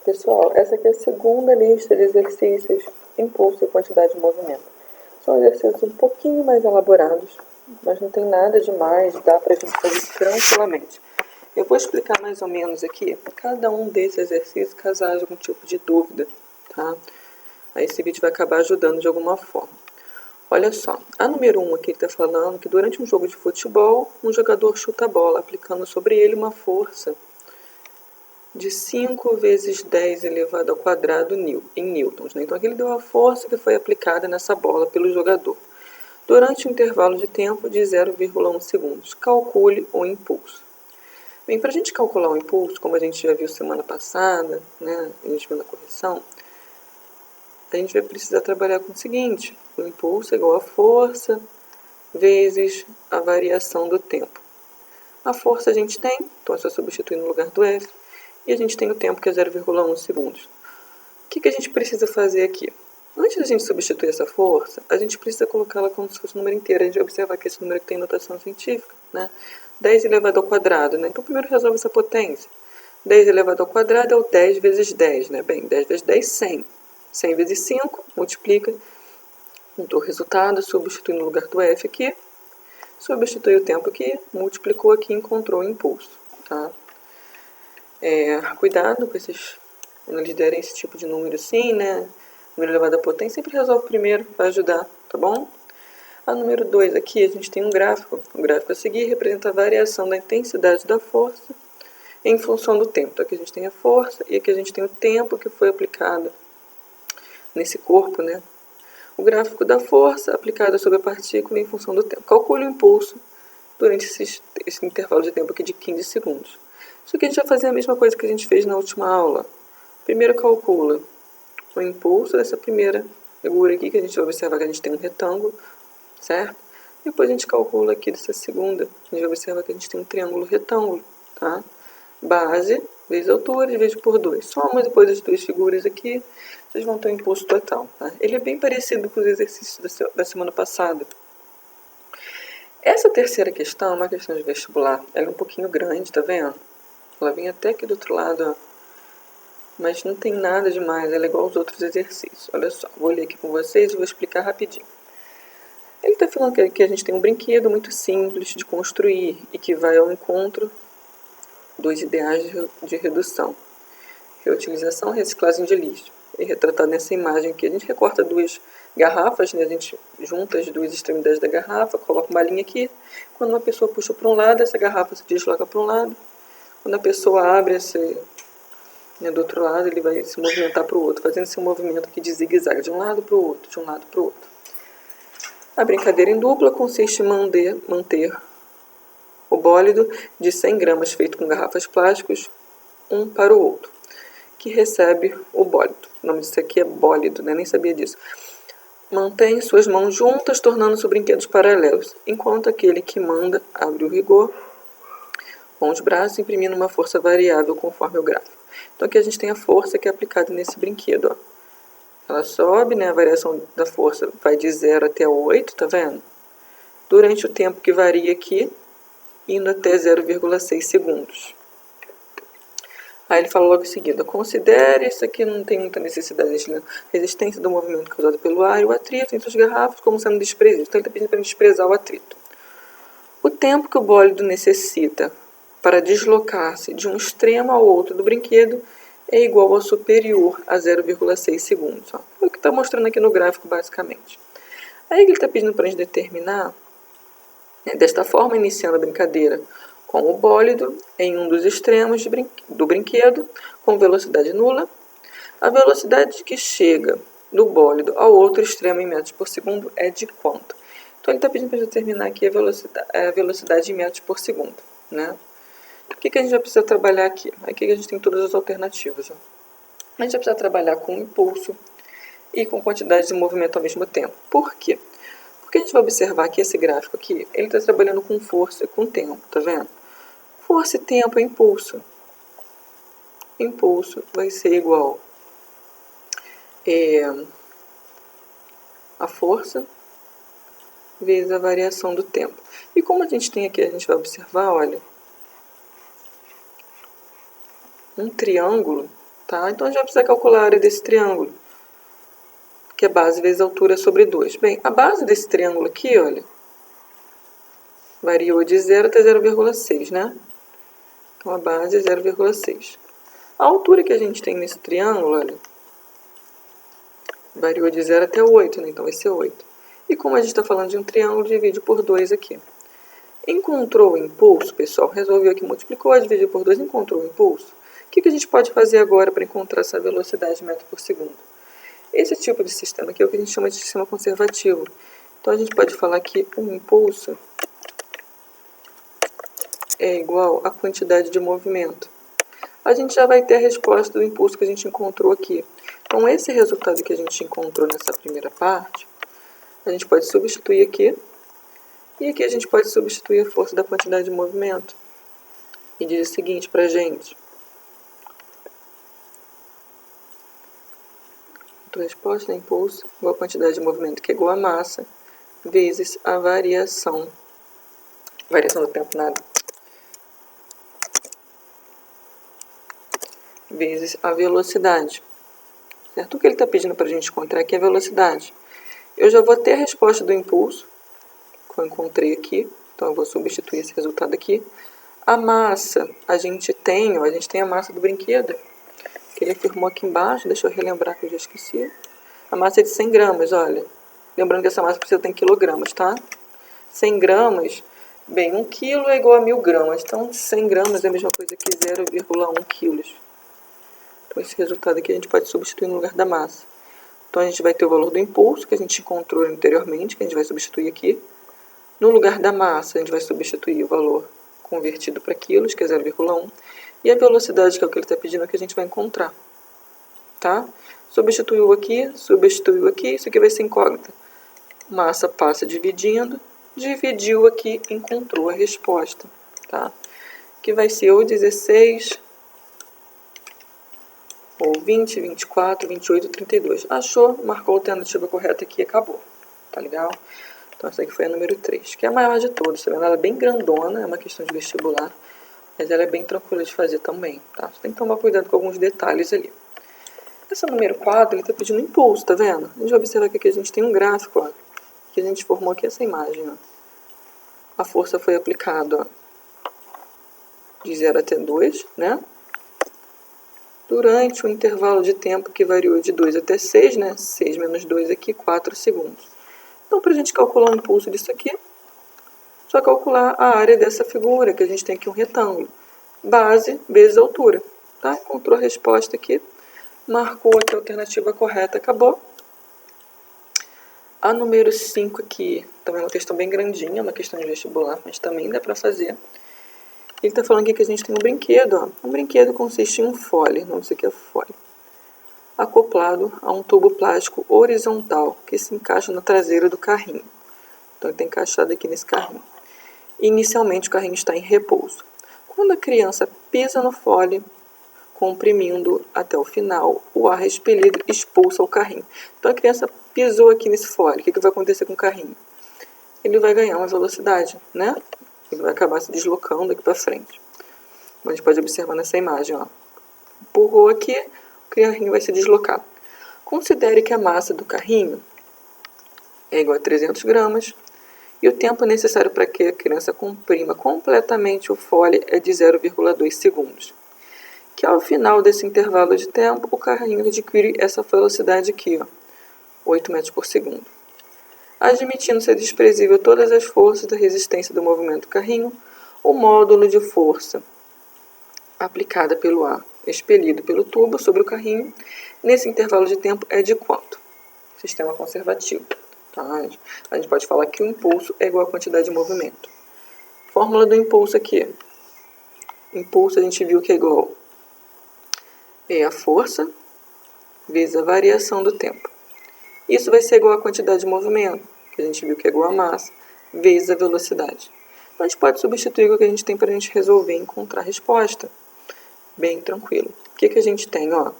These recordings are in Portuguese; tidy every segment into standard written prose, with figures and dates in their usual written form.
Pessoal, essa aqui é a segunda lista de exercícios, impulso e quantidade de movimento. São exercícios um pouquinho mais elaborados, mas não tem nada demais, dá para a gente fazer tranquilamente. Eu vou explicar mais ou menos aqui cada um desses exercícios, caso haja algum tipo de dúvida, tá? Aí esse vídeo vai acabar ajudando de alguma forma. Olha só, a número 1 aqui está falando que durante um jogo de futebol, um jogador chuta a bola, aplicando sobre ele uma força de 5 vezes 10 elevado ao quadrado em newtons. Né? Então aqui ele deu a força que foi aplicada nessa bola pelo jogador durante um intervalo de tempo de 0,1 segundos. Calcule o impulso. Bem, para a gente calcular o impulso, como a gente já viu semana passada, né, a gente viu na correção, a gente vai precisar trabalhar com o seguinte: o impulso é igual a força vezes a variação do tempo. A força a gente tem, então é só substituir no lugar do F, e a gente tem o tempo que é 0,1 segundos. O que a gente precisa fazer aqui? Antes da gente substituir essa força, a gente precisa colocá-la como se fosse um número inteiro. A gente vai observar que esse número aqui tem notação científica, né? 10 elevado ao quadrado, né? Então primeiro resolve essa potência. 10 elevado ao quadrado é o 10 vezes 10, né? Bem, 10 vezes 10, 100. 100 vezes 5, multiplica. Então o resultado, substitui no lugar do F aqui. Substitui o tempo aqui, multiplicou aqui e encontrou o impulso, tá? Cuidado com esses, quando eles derem esse tipo de número assim, né? Número elevado à potência, sempre resolve primeiro para ajudar, tá bom? A número 2 aqui, a gente tem um gráfico. O gráfico a seguir representa a variação da intensidade da força em função do tempo. Então aqui a gente tem a força e aqui a gente tem o tempo que foi aplicado nesse corpo, né? O gráfico da força aplicada sobre a partícula em função do tempo. Calcule o impulso durante esse intervalo de tempo aqui de 15 segundos. Isso aqui a gente vai fazer a mesma coisa que a gente fez na última aula. Primeiro calcula o impulso dessa primeira figura aqui, que a gente vai observar que a gente tem um retângulo, certo? Depois a gente calcula aqui dessa segunda, a gente vai observar que a gente tem um triângulo retângulo, tá? Base vezes altura, dividido por 2. Soma depois as duas figuras aqui, vocês vão ter o impulso total, tá? Ele é bem parecido com os exercícios da semana passada. Essa terceira questão é uma questão de vestibular. Ela é um pouquinho grande, tá vendo? Ela vem até aqui do outro lado, ó. Mas não tem nada demais, ela é igual aos outros exercícios. Olha só, vou ler aqui com vocês e vou explicar rapidinho. Ele está falando que a gente tem um brinquedo muito simples de construir e que vai ao encontro dos ideais de redução, reutilização e reciclagem de lixo. É retratado nessa imagem aqui. A gente recorta duas garrafas, né? A gente junta as duas extremidades da garrafa, coloca uma linha aqui. Quando uma pessoa puxa para um lado, essa garrafa se desloca para um lado. Quando a pessoa abre do outro lado, ele vai se movimentar para o outro, fazendo esse movimento aqui de zigue-zague, de um lado para o outro, de um lado para o outro. A brincadeira em dupla consiste em manter o bólido de 100 gramas feito com garrafas plásticas, um para o outro, que recebe o bólido. O nome disso aqui é bólido, né? Nem sabia disso. Mantém suas mãos juntas, tornando-se brinquedos paralelos, enquanto aquele que manda abre o rigor com os braços, imprimindo uma força variável conforme o gráfico. Então aqui a gente tem a força que é aplicada nesse brinquedo, ó. Ela sobe, né? A variação da força vai de 0 até 8, tá vendo? Durante o tempo que varia aqui, indo até 0,6 segundos. Aí ele fala logo em seguida: considere, isso aqui não tem muita necessidade de resistência do movimento causado pelo ar e o atrito entre as garrafas como sendo desprezível. Então ele está pedindo para a gente desprezar o atrito. O tempo que o bólido necessita para deslocar-se de um extremo ao outro do brinquedo é igual ao superior a 0,6 segundos. Ó. É o que está mostrando aqui no gráfico, basicamente. Aí ele está pedindo para a gente determinar, né, desta forma, iniciando a brincadeira com o bólido em um dos extremos do brinquedo, com velocidade nula. A velocidade que chega do bólido ao outro extremo em metros por segundo é de quanto? Então ele está pedindo para a gente determinar aqui a velocidade em metros por segundo, né? O que a gente vai precisar trabalhar aqui? Aqui a gente tem todas as alternativas. Ó. A gente vai precisar trabalhar com impulso e com quantidade de movimento ao mesmo tempo. Por quê? Porque a gente vai observar que esse gráfico aqui, ele está trabalhando com força e com tempo, tá vendo? Força e tempo é impulso. Impulso vai ser igual a força vezes a variação do tempo. E como a gente tem aqui, a gente vai observar, olha, um triângulo, Tá? Então, a gente vai precisar calcular a área desse triângulo, que é base vezes altura sobre 2. Bem, a base desse triângulo aqui, olha, variou de 0 até 0,6, né? Então, a base é 0,6. A altura que a gente tem nesse triângulo, olha, variou de 0 até 8, né? Então vai ser 8. E como a gente está falando de um triângulo, divide por 2 aqui. Encontrou o impulso, pessoal, resolveu aqui, multiplicou, dividiu por 2, encontrou o impulso. O que a gente pode fazer agora para encontrar essa velocidade de metro por segundo? Esse tipo de sistema aqui é o que a gente chama de sistema conservativo. Então a gente pode falar que o impulso é igual à quantidade de movimento. A gente já vai ter a resposta do impulso que a gente encontrou aqui. Então, esse resultado que a gente encontrou nessa primeira parte, a gente pode substituir aqui, e aqui a gente pode substituir a força da quantidade de movimento. E diz o seguinte para a gente. A resposta é impulso igual a quantidade de movimento, que é igual a massa, vezes a variação. Variação do tempo, nada. Vezes a velocidade. Certo? O que ele está pedindo para a gente encontrar aqui é a velocidade. Eu já vou ter a resposta do impulso, que eu encontrei aqui. Então, eu vou substituir esse resultado aqui. A massa, a gente tem a massa do brinquedo, que ele afirmou aqui embaixo. Deixa eu relembrar que eu já esqueci. A massa é de 100 gramas, olha. Lembrando que essa massa precisa ter em quilogramas, tá? 100 gramas, bem, 1 quilo é igual a 1000 gramas. Então, 100 gramas é a mesma coisa que 0,1 quilos. Então, esse resultado aqui a gente pode substituir no lugar da massa. Então, a gente vai ter o valor do impulso, que a gente encontrou anteriormente, que a gente vai substituir aqui. No lugar da massa, a gente vai substituir o valor convertido para quilos, que é 0,1. E a velocidade, que é o que ele está pedindo, é que a gente vai encontrar. Tá? Substituiu aqui, isso aqui vai ser incógnita. Massa passa dividindo, dividiu aqui, encontrou a resposta. Tá? Que vai ser ou 16... ou 20, 24, 28, 32. Achou, marcou a alternativa correta aqui e acabou. Tá legal? Então, essa aqui foi a número 3, que é a maior de todas. Tá vendo? Ela é bem grandona, é uma questão de vestibular, mas ela é bem tranquila de fazer também. Tá? Você tem que tomar cuidado com alguns detalhes ali. Essa número 4, ele está pedindo impulso, tá vendo? A gente vai observar que aqui a gente tem um gráfico, ó, que a gente formou aqui essa imagem. Ó. A força foi aplicada, ó, de 0 até 2, né? Durante um intervalo de tempo que variou de 2 até 6, né? 6 menos 2 aqui, 4 segundos. Então, para a gente calcular o impulso disso aqui, só calcular a área dessa figura, que a gente tem aqui um retângulo. Base vezes altura. Tá? Encontrou a resposta aqui, marcou aqui a alternativa correta, acabou. A número 5 aqui, também é uma questão bem grandinha, uma questão de vestibular, mas também dá para fazer. Ele está falando aqui que a gente tem um brinquedo. Ó. Um brinquedo consiste em um fole, não sei o que é fole, acoplado a um tubo plástico horizontal que se encaixa na traseira do carrinho. Então, ele está encaixado aqui nesse carrinho. Inicialmente, o carrinho está em repouso. Quando a criança pisa no fole, comprimindo até o final, o ar expelido expulsa o carrinho. Então, a criança pisou aqui nesse fole. O que vai acontecer com o carrinho? Ele vai ganhar uma velocidade, né? Ele vai acabar se deslocando aqui para frente. Como a gente pode observar nessa imagem, ó. Empurrou aqui, o carrinho vai se deslocar. Considere que a massa do carrinho é igual a 300 gramas e o tempo necessário para que a criança comprima completamente o fole é de 0,2 segundos. Que ao final desse intervalo de tempo, o carrinho adquire essa velocidade aqui, ó, 8 metros por segundo. Admitindo ser desprezível todas as forças da resistência do movimento do carrinho, o módulo de força aplicada pelo ar expelido pelo tubo sobre o carrinho, nesse intervalo de tempo, é de quanto? Sistema conservativo. Tá? A gente pode falar que o impulso é igual à quantidade de movimento. Fórmula do impulso aqui. Impulso a gente viu que é igual a força vezes a variação do tempo. Isso vai ser igual à quantidade de movimento, que a gente viu que é igual a massa, vezes a velocidade. Então, a gente pode substituir o que a gente tem para a gente resolver e encontrar a resposta. Bem tranquilo. O que a gente tem? Ó?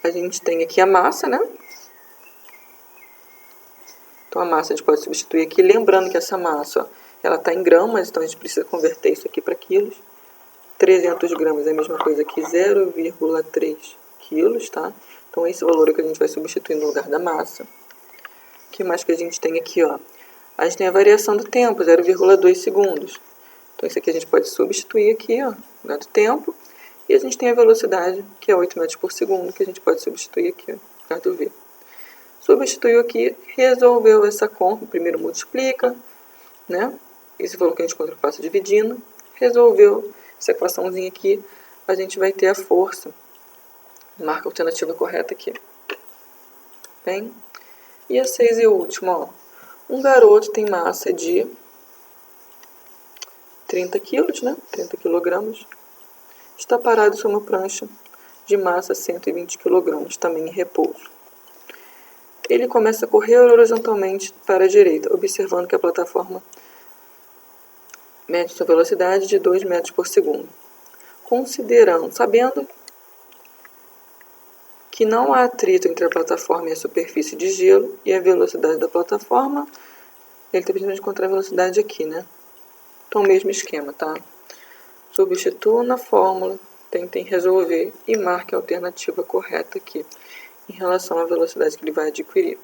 A gente tem aqui a massa, né? Então, a massa a gente pode substituir aqui, lembrando que essa massa, ó, ela está em gramas, então a gente precisa converter isso aqui para quilos. 300 gramas é a mesma coisa que 0,3 quilos, tá? Então, esse valor é que a gente vai substituir no lugar da massa. O que mais que a gente tem aqui, ó? A gente tem a variação do tempo, 0,2 segundos. Então, isso aqui a gente pode substituir aqui, ó, dado tempo. E a gente tem a velocidade, que é 8 metros por segundo, que a gente pode substituir aqui, ó, dado V. Substituiu aqui, resolveu essa conta. Primeiro multiplica, né? Esse valor que a gente encontrou fácil dividindo. Resolveu essa equaçãozinha aqui, a gente vai ter a força. Marca a alternativa correta aqui. Bem? E a 6 e última, ó. Um garoto tem massa de 30 quilos, né? 30 quilogramas. Está parado sobre uma prancha de massa 120 kg, também em repouso. Ele começa a correr horizontalmente para a direita, observando que a plataforma mede sua velocidade de 2 metros por segundo. Sabendo que não há atrito entre a plataforma e a superfície de gelo e a velocidade da plataforma, ele está pedindo de encontrar a velocidade aqui, né? Então, o mesmo esquema, tá? Substitua na fórmula, tentem resolver e marque a alternativa correta aqui, em relação à velocidade que ele vai adquirir.